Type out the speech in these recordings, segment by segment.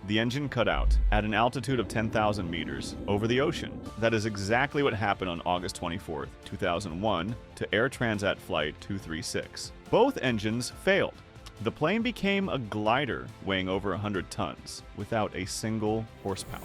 the engine cut out at an altitude of 10,000 meters over the ocean. That is exactly what happened on August 24th, 2001 to Air Transat Flight 236. Both engines failed. The plane became a glider weighing over 100 tons without a single horsepower.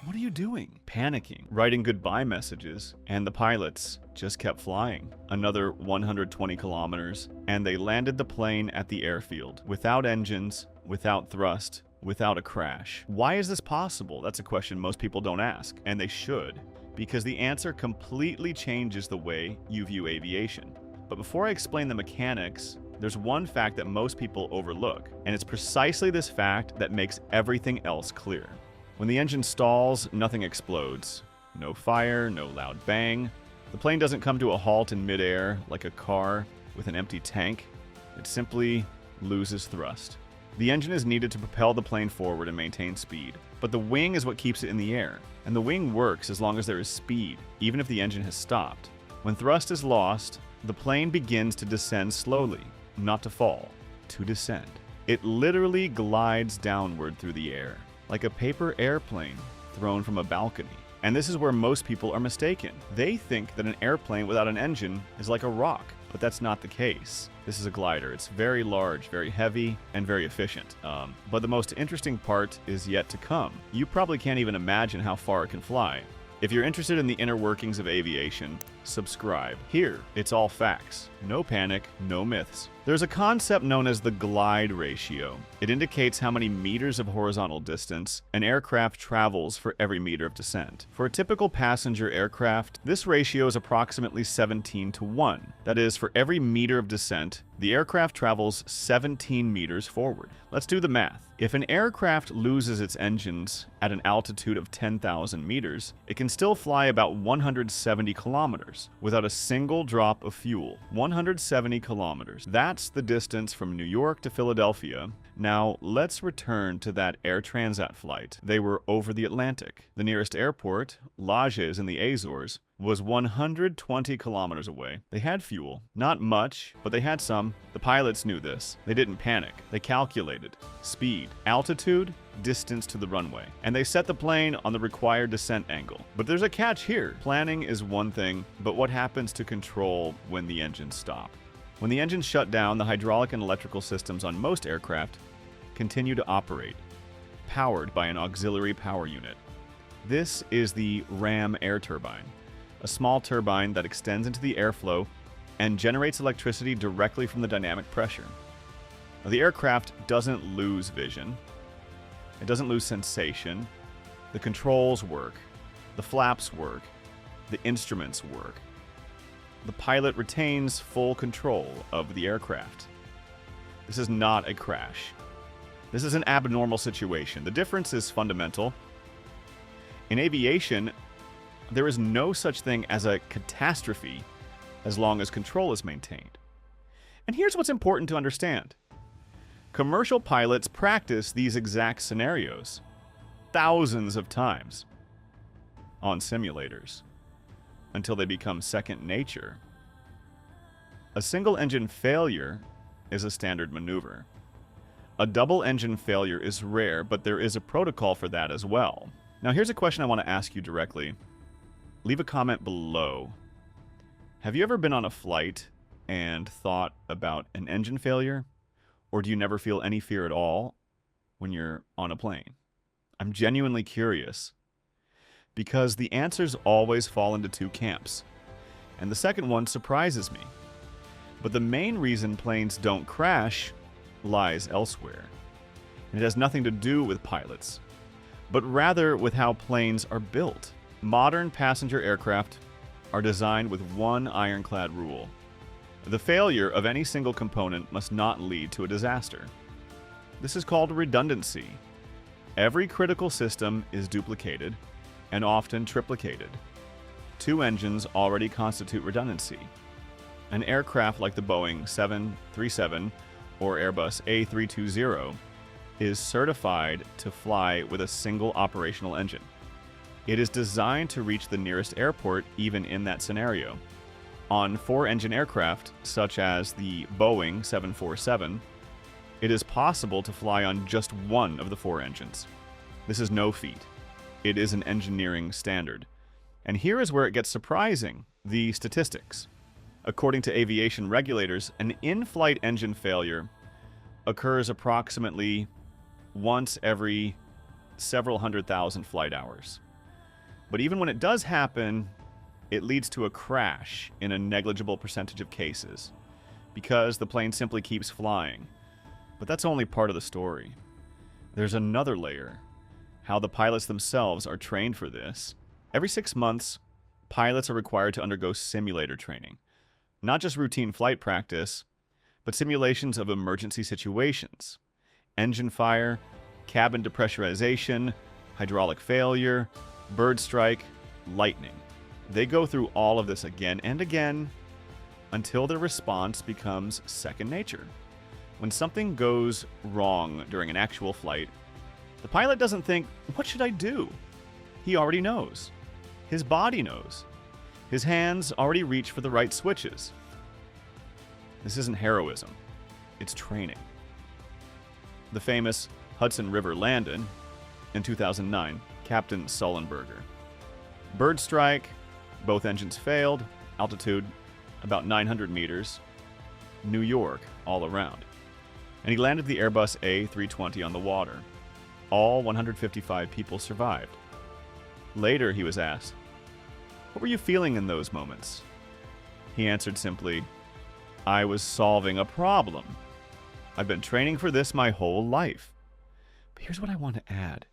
What are you doing? Panicking, writing goodbye messages, and the pilots just kept flying. Another 120 kilometers, and they landed the plane at the airfield without engines, without thrust, without a crash. Why is this possible? That's a question most people don't ask, and they should, because the answer completely changes the way you view aviation. But before I explain the mechanics, there's one fact that most people overlook, and it's precisely this fact that makes everything else clear. When the engine stalls, nothing explodes. No fire, no loud bang. The plane doesn't come to a halt in midair like a car with an empty tank. It simply loses thrust. The engine is needed to propel the plane forward and maintain speed, but the wing is what keeps it in the air. And the wing works as long as there is speed, even if the engine has stopped. When thrust is lost, the plane begins to descend slowly, not to fall, to descend. It literally glides downward through the air, like a paper airplane thrown from a balcony. And this is where most people are mistaken. They think that an airplane without an engine is like a rock, but that's not the case. This is a glider. It's very large, very heavy, and very efficient. But the most interesting part is yet to come. You probably can't even imagine how far it can fly. If you're interested in the inner workings of aviation, subscribe. Here, it's all facts. No panic, no myths. There's a concept known as the glide ratio. It indicates how many meters of horizontal distance an aircraft travels for every meter of descent. For a typical passenger aircraft, this ratio is approximately 17:1. That is, for every meter of descent, the aircraft travels 17 meters forward. Let's do the math. If an aircraft loses its engines at an altitude of 10,000 meters, it can still fly about 170 kilometers without a single drop of fuel. 170 kilometers. That's the distance from New York to Philadelphia. Now, let's return to that Air Transat flight. They were over the Atlantic. The nearest airport, Lajes in the Azores, was 120 kilometers away. They had fuel. Not much, but they had some. The pilots knew this. They didn't panic. They calculated speed, altitude, distance to the runway, and they set the plane on the required descent angle. But there's a catch here. Planning is one thing, but what happens to control when the engines stop? When the engines shut down, the hydraulic and electrical systems on most aircraft continue to operate, powered by an auxiliary power unit. This is the ram air turbine, a small turbine that extends into the airflow and generates electricity directly from the dynamic pressure. Now, the aircraft doesn't lose vision. It doesn't lose sensation. The controls work. The flaps work. The instruments work. The pilot retains full control of the aircraft. This is not a crash. This is an abnormal situation. The difference is fundamental. In aviation, there is no such thing as a catastrophe as long as control is maintained. And here's what's important to understand. Commercial pilots practice these exact scenarios thousands of times on simulators until they become second nature. A single engine failure is a standard maneuver. A double engine failure is rare, but there is a protocol for that as well. Now here's a question I want to ask you directly. Leave a comment below. Have you ever been on a flight and thought about an engine failure? Or do you never feel any fear at all when you're on a plane? I'm genuinely curious, because the answers always fall into two camps, and the second one surprises me. But the main reason planes don't crash lies elsewhere, and it has nothing to do with pilots, but rather with how planes are built. Modern passenger aircraft are designed with one ironclad rule. The failure of any single component must not lead to a disaster. This is called redundancy. Every critical system is duplicated and often triplicated. Two engines already constitute redundancy. An aircraft like the Boeing 737 or Airbus A320 is certified to fly with a single operational engine. It is designed to reach the nearest airport even in that scenario. On four-engine aircraft, such as the Boeing 747, It is possible to fly on just one of the 4 engines. This is no feat. It is an engineering standard. And here is where it gets surprising, the statistics. According to aviation regulators, an in-flight engine failure occurs approximately once every several 100,000 flight hours. But even when it does happen, it leads to a crash in a negligible percentage of cases, because the plane simply keeps flying. But that's only part of the story. There's another layer, how the pilots themselves are trained for this. Every 6 months, pilots are required to undergo simulator training. Not just routine flight practice, but simulations of emergency situations. Engine fire, cabin depressurization, hydraulic failure, bird strike, lightning. They go through all of this again and again until their response becomes second nature. When something goes wrong during an actual flight, the pilot doesn't think, "What should I do?" He already knows. His body knows. His hands already reach for the right switches. This isn't heroism. It's training. The famous Hudson River Landing in 2009, Captain Sullenberger. Bird strike, both engines failed, altitude about 900 meters, New York all around. And he landed the Airbus A320 on the water. All 155 people survived. Later, he was asked, "What were you feeling in those moments?" He answered simply, "I was solving a problem. I've been training for this my whole life." But here's what I want to add,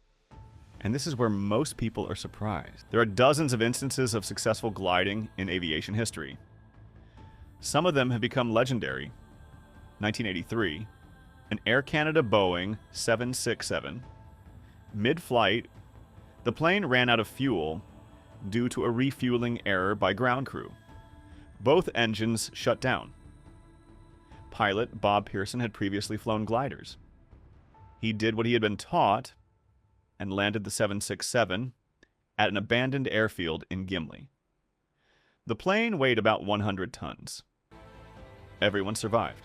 and this is where most people are surprised. There are dozens of instances of successful gliding in aviation history. Some of them have become legendary. 1983, an Air Canada Boeing 767. Mid-flight, the plane ran out of fuel due to a refueling error by ground crew. Both engines shut down. Pilot Bob Pearson had previously flown gliders. He did what he had been taught and landed the 767 at an abandoned airfield in Gimli. The plane weighed about 100 tons. Everyone survived.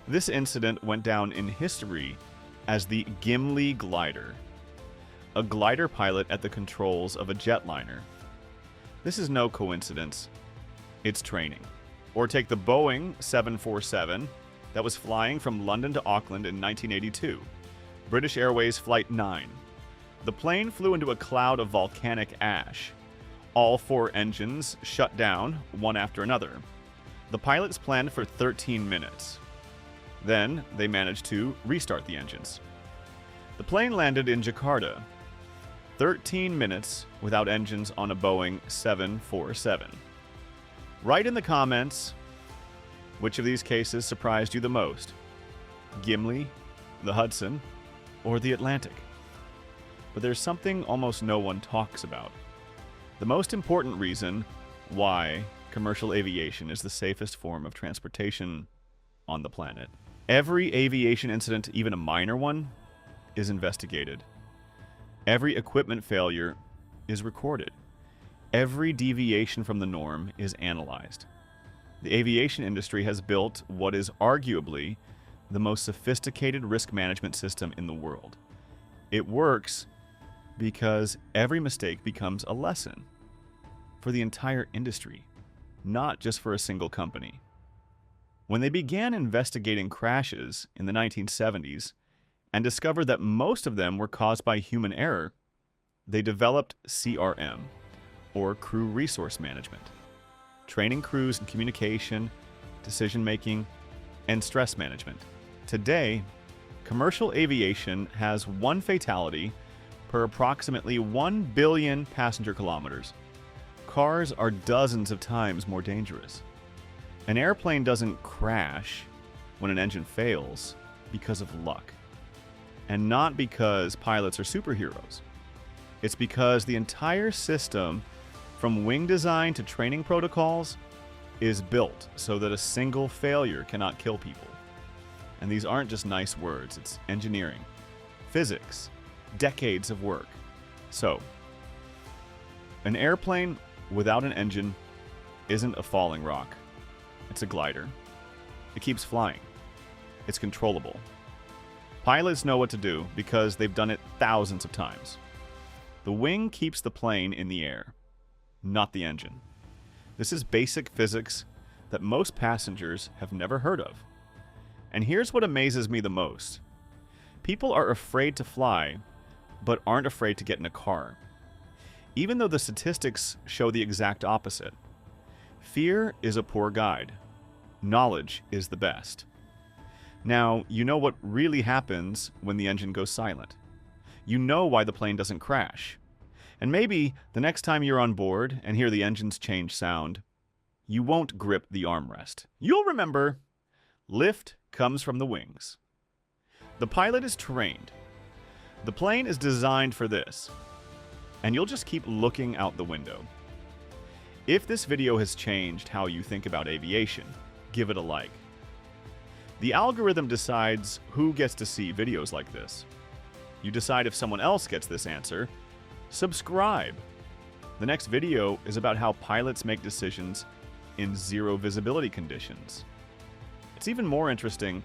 This incident went down in history as the Gimli glider, a glider pilot at the controls of a jetliner. This is no coincidence. It's training. Or take the Boeing 747 that was flying from London to Auckland in 1982, British Airways Flight 9. The plane flew into a cloud of volcanic ash. All 4 engines shut down, one after another. The pilots planned for 13 minutes. Then they managed to restart the engines. The plane landed in Jakarta. 13 minutes without engines on a Boeing 747. Write in the comments which of these cases surprised you the most: Gimli, the Hudson, or the Atlantic. But there's something almost no one talks about. The most important reason why commercial aviation is the safest form of transportation on the planet. Every aviation incident, even a minor one, is investigated. Every equipment failure is recorded. Every deviation from the norm is analyzed. The aviation industry has built what is arguably the most sophisticated risk management system in the world. It works because every mistake becomes a lesson for the entire industry, not just for a single company. When they began investigating crashes in the 1970s and discovered that most of them were caused by human error, they developed CRM, or Crew Resource Management, training crews in communication, decision-making, and stress management. Today, commercial aviation has 1 fatality per approximately 1 billion passenger kilometers. Cars are dozens of times more dangerous. An airplane doesn't crash when an engine fails because of luck, and not because pilots are superheroes. It's because the entire system, from wing design to training protocols, is built so that a single failure cannot kill people. And these aren't just nice words, it's engineering, physics, decades of work. So, an airplane without an engine isn't a falling rock. It's a glider. It keeps flying. It's controllable. Pilots know what to do because they've done it thousands of times. The wing keeps the plane in the air, not the engine. This is basic physics that most passengers have never heard of. And here's what amazes me the most. People are afraid to fly, but aren't afraid to get in a car. Even though the statistics show the exact opposite. Fear is a poor guide. Knowledge is the best. Now, you know what really happens when the engine goes silent. You know why the plane doesn't crash. And maybe the next time you're on board and hear the engines change sound, you won't grip the armrest. You'll remember, lift comes from the wings. The pilot is trained. The plane is designed for this. And you'll just keep looking out the window. If this video has changed how you think about aviation, give it a like. The algorithm decides who gets to see videos like this. You decide if someone else gets this answer. Subscribe. The next video is about how pilots make decisions in zero visibility conditions. It's even more interesting